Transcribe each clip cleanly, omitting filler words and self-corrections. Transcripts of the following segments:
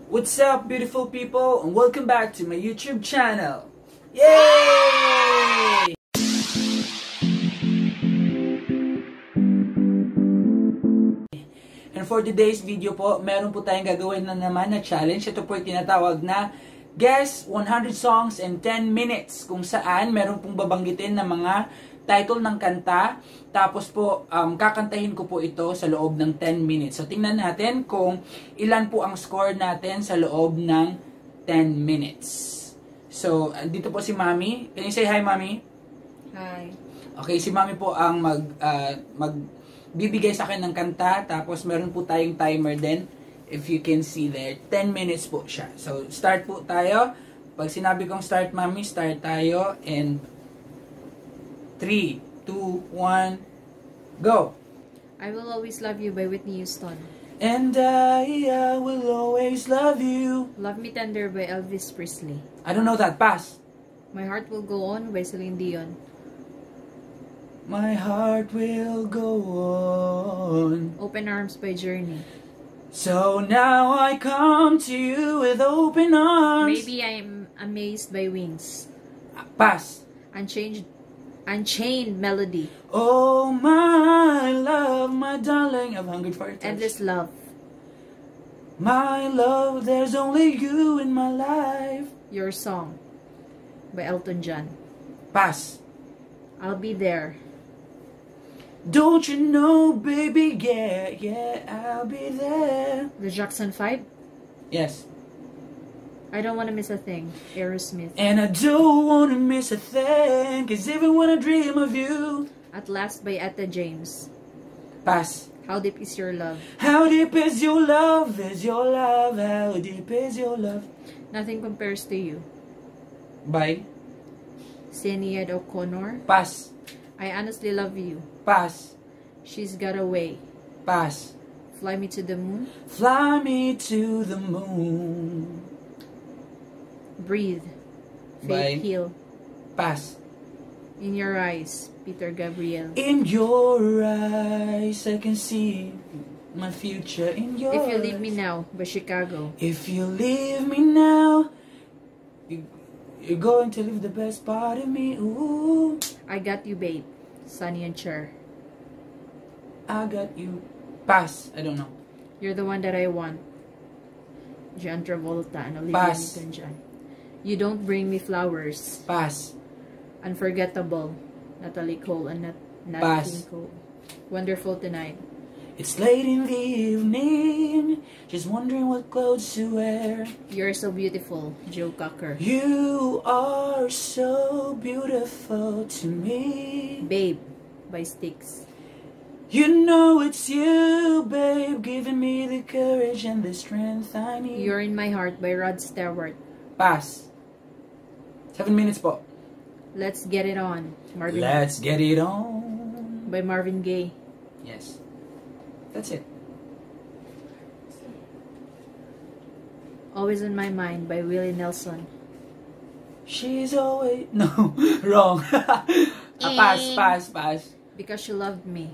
What's up, beautiful people, and welcome back to my YouTube channel. Yay! And for today's video po, meron po tayong gagawin na naman na challenge. Ito po yung tinatawag na Guess 100 Songs in 10 Minutes, kung saan meron pong babanggitin na mga title ng kanta, tapos po kakantahin ko po ito sa loob ng 10 minutes. So tingnan natin kung ilan po ang score natin sa loob ng 10 minutes. So dito po si Mami. Can you say hi, Mami? Hi. Okay, si Mami po ang magbibigay sa akin ng kanta, tapos meron po tayong timer din. If you can see there, 10 minutes po siya. So start po tayo. Pag sinabi kong start, Mami, start tayo, and 3, 2, 1, go! I Will Always Love You by Whitney Houston. And I will always love you. Love Me Tender by Elvis Presley. I don't know that. Pass. My Heart Will Go On by Celine Dion. My heart will go on. Open Arms by Journey. So now I come to you with open arms. Maybe I'm Amazed by Wings. Pass. Unchained Melody. Oh my love, my darling, I've hungered for your touch. Endless Love. My love, there's only you in my life. Your Song by Elton John. Pass. I'll Be There. Don't you know, baby, yeah, I'll be there. The Jackson 5. Yes. I Don't Wanna Miss a Thing, Aerosmith. And I don't wanna miss a thing, 'cause even when I dream of you. At Last by Etta James. Pass. How Deep Is Your Love. How deep is your love, is your love, how deep is your love? Nothing Compares to You. By. Sinead O'Connor. Pass. I Honestly Love You. Pass. She's Got Away. Pass. Fly Me to the Moon. Fly me to the moon. Breathe. By. Faith Hill. Pass. In Your Eyes, Peter Gabriel. In your eyes, I can see my future in your If You Leave eyes. Me Now by Chicago. If you leave me now, you're going to leave the best part of me. Ooh, I Got You Babe, Sonny and Cher. I got you. Pass. I don't know. You're the One That I Want, John Travolta and Olivia Pass. Newton-John. You Don't Bring Me Flowers. Pass. Unforgettable, Natalie Cole and Nat Pass. King Cole. Wonderful Tonight. It's late in the evening, just wondering what clothes to wear. You're So Beautiful, Joe Cocker. You are so beautiful to me. Babe by Styx. You know it's you, babe, giving me the courage and the strength I need. You're in My Heart by Rod Stewart. Pass. 7 minutes po. Let's Get It On, Let's get it on. by Marvin Gaye. Yes. That's it. Always on My Mind by Willie Nelson. She's always... No, wrong. Pass. Because You Loved Me.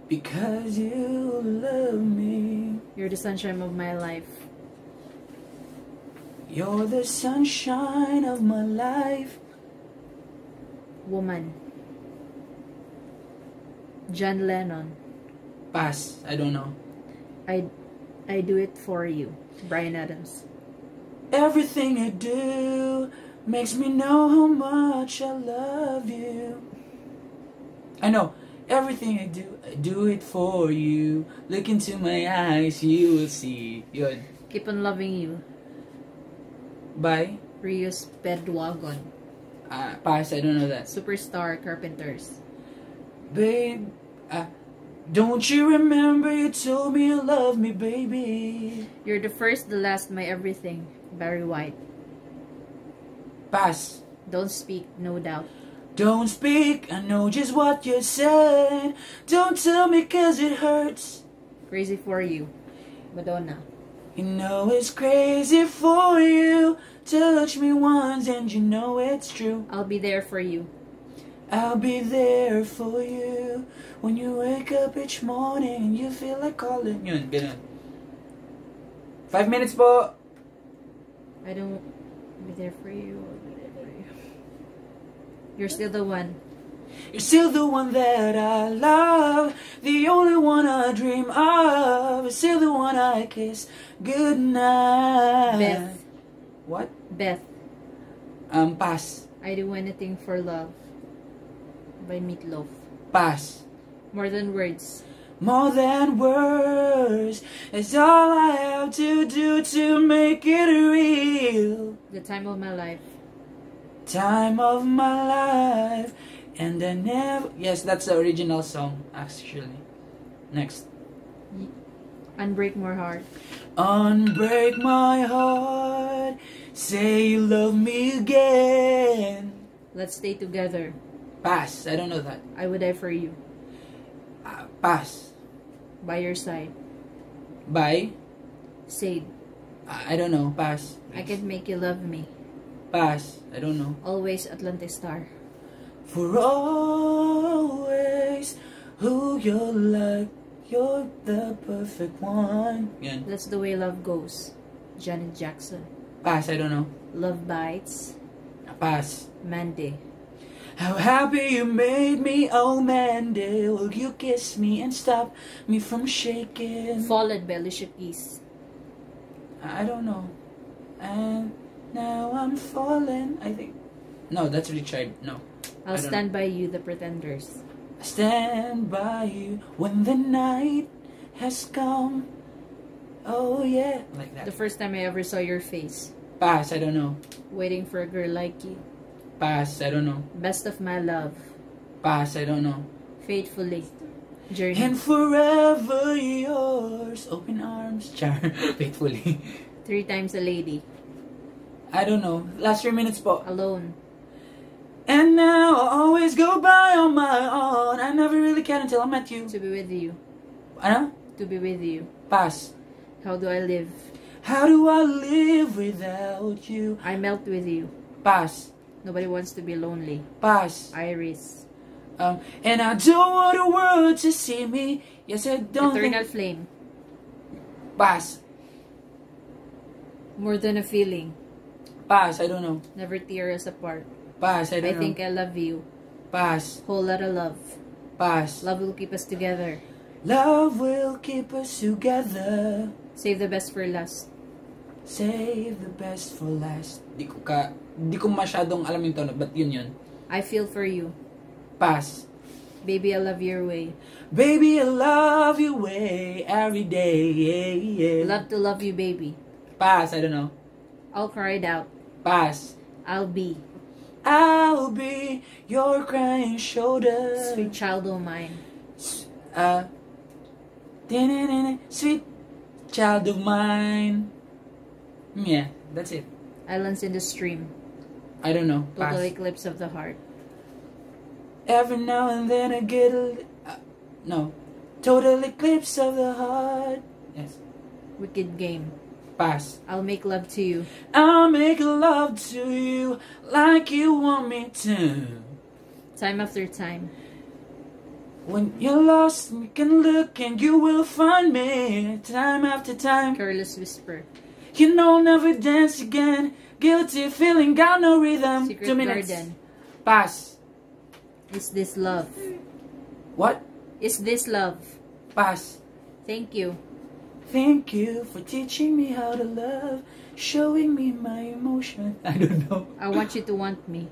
Because you love me. You're the Sunshine of My Life. You're the sunshine of my life. Woman. John Lennon. Pass. I don't know. I Do It For You, Bryan Adams. Everything I do makes me know how much I love you. I know. Everything I do it for you. Look into my eyes, you will see. Yun. Keep On Loving You, By? Rio Speedwagon. Pass. I don't know that. Superstar, Carpenters. Babe, don't you remember you told me you love me, baby? You're the First, the Last, My Everything, Barry White. Pass. Don't Speak, No Doubt. Don't speak, I know just what you said. Don't tell me 'cause it hurts. Crazy For You, Madonna. You know it's crazy for you. Touch me once and you know it's true. I'll Be There For You. I'll be there for you when you wake up each morning and you feel like calling. Yun, ganun. 5 minutes po. I don't be there for you. I'll be there for you. You're still the one. You're still the one that I love, the only one I dream of. You're still the one I kiss goodnight. Beth. What? Beth. Pass. I do anything for love. By Meatloaf. Pass. More than words. More than words, it's all I have to do to make it real. The time of my life. Time of my life, and I never. Yes, that's the original song, actually. Next. Unbreak My Heart. Unbreak my heart, say you love me again. Let's Stay Together. Pass, I don't know that. I Would Die For You. Pass. By Your Side. By? Sade. I don't know, pass. I Can't Make You Love Me. Pass, I don't know. Always Atlantic Star. For always, who you're like, you're the perfect one. Yan. That's the Way Love Goes. Janet Jackson. Pass, I don't know. Love Bites. Pass. Mandy. How happy you made me, oh Mandy. Will you kiss me and stop me from shaking? Fallen by Alicia Keys. I don't know. And now I'm falling, I think. No, that's Richard. No. I'll I don't Stand By You, The Pretenders. I stand by you when the night has come. Oh yeah. Like that. The first time I ever saw your face. Pass, I don't know. Waiting for a Girl Like You. Pass, I don't know. Best of My Love. Pass, I don't know. Faithfully. Journey. And forever yours. Open arms. Char. Faithfully. 3 Times a Lady. I don't know. Last 3 minutes po. Alone. And now I always go by on my own. I never really cared until I met you. To Be With You. Ano? To Be With You. Pass. How Do I Live? How do I live without you? I Melt With You. Pass. Nobody Wants to Be Lonely. Pass. Iris. And I don't want the world to see me. Yes, I don't Eternal think... Flame. Pass. More Than a Feeling. Pass. I don't know. Never Tear Us Apart. Pass. I don't I know. Think I Love You. Pass. Whole Lotta Love. Pass. Love Will Keep Us Together. Love will keep us together. Save the Best for Last. Save the best for last. Di ko masyadong alam yung tono, but yun. I Feel For You. Pass. Baby, I Love Your Way. Baby, I love you way every day. Yeah, yeah. Love to Love You, Baby. Pass, I don't know. All Cried Out. Pass. I'll Be. I'll be your crying shoulder. Sweet Child O' Mine. Sweet child of mine. Yeah, that's it. Islands in the Stream. I don't know. Total Pass. Eclipse of the Heart. Every now and then I get no. Total eclipse of the heart. Yes. Wicked Game. Pass. I'll Make Love to You. I'll make love to you like you want me to. Time After Time. When you're lost, you can look and you will find me. Time after time. Careless Whisper. You know I'll never dance again. Guilty feeling, got no rhythm. Secret 2 minutes. Garden. Pass. Is This Love? What? Is This Love? Pass. Thank you. Thank you for teaching me how to love, showing me my emotion. I don't know. I Want You to Want Me.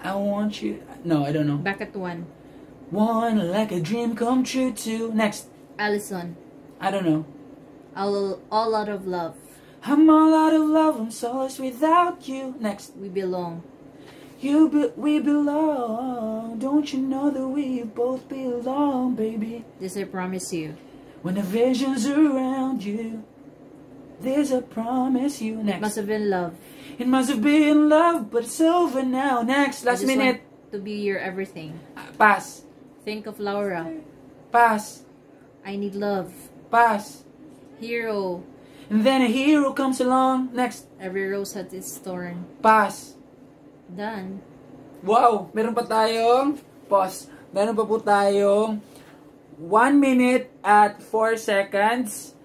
I want you. No, I don't know. Back at One. One like a dream come true too. Next. Allison. I don't know. All Out of Love. I'm all out of love. I'm soulless without you. Next. We Belong. We belong. Don't you know that we both belong, baby? This I Promise You. When the vision's around you, there's a promise you. Next. Must Have Been Love. It must have been love, but it's over now. Next. I Last Just minute. Want to Be Your Everything. Pass. Think of Laura. Pass. I Need Love. Pass. Hero. And then a hero comes along. Next. Every Rose Has Its Thorn. Pass. Done. Wow! Meron pa tayong pause. Meron pa po tayong 1 minute at 4 seconds.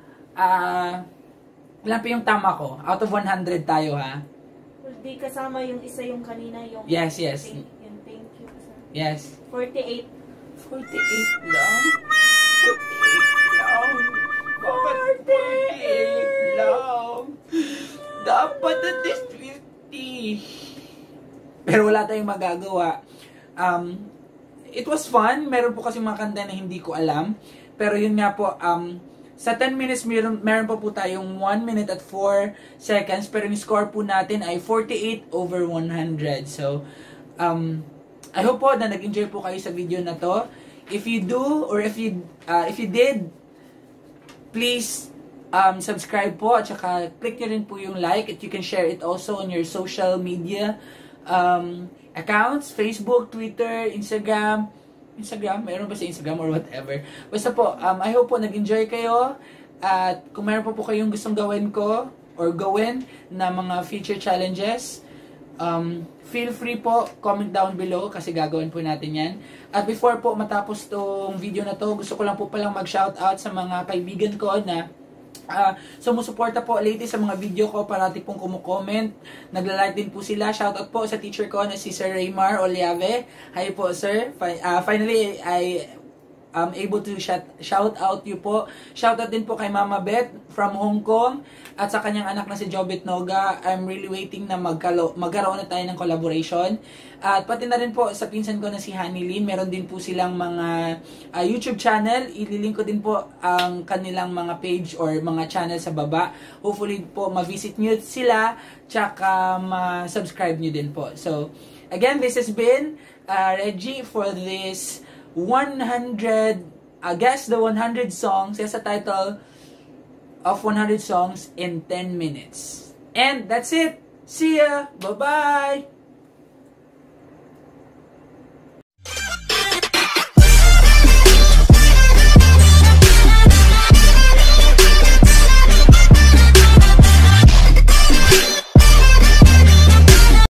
Ilan pa yung tama ko? Out of 100 tayo, ha? Well, di kasama yung isa yung kanina yung... Yes. Yung thank you. Yes. 48. 48 lang? 48 lang? Bakit 48 lang? Dapat at least 50. Pero wala tayong magagawa. It was fun. Meron po kasi mga kanta na hindi ko alam. Pero yun nga po, sa 10 minutes, meron pa po tayong 1 minute at 4 seconds. Pero yung score po natin ay 48 over 100. So, I hope po na nag-enjoy po kayo sa video na to. If you do, or if you did, please subscribe po. At saka click nyo rin po yung like. At you can share it also on your social media accounts. Facebook, Twitter, Instagram, meron ba sa Instagram or whatever. Basta po, I hope po nag-enjoy kayo. At kung meron po kayong gustong gawin ko or gawin na mga future challenges, feel free po, comment down below kasi gagawin po natin yan. At before po matapos tong video na to, gusto ko lang po palang mag-shoutout sa mga kaibigan ko na sumusuporta po lately sa mga video ko, parati pong kumukomment, nagla-like din po sila. Shoutout po sa teacher ko na si Sir Raymar Oliave. Hi po sir, finally I am able to shout out you po. Shoutout din po kay Mama Beth from Hong Kong at sa kanyang anak na si Jobit Noga. I'm really waiting na magkaroon na tayo ng collaboration. At pati na rin po sa pinsan ko na si Honey Lynn, meron din po silang mga YouTube channel. Ililink ko din po ang kanilang mga page or mga channel sa baba. Hopefully po ma-visit nyo sila, tsaka ma-subscribe nyo din po. So, again, this has been Reggie for this 100, guess the 100 songs. Yes, a title of 100 songs in 10 minutes. And that's it. See ya. Bye-bye.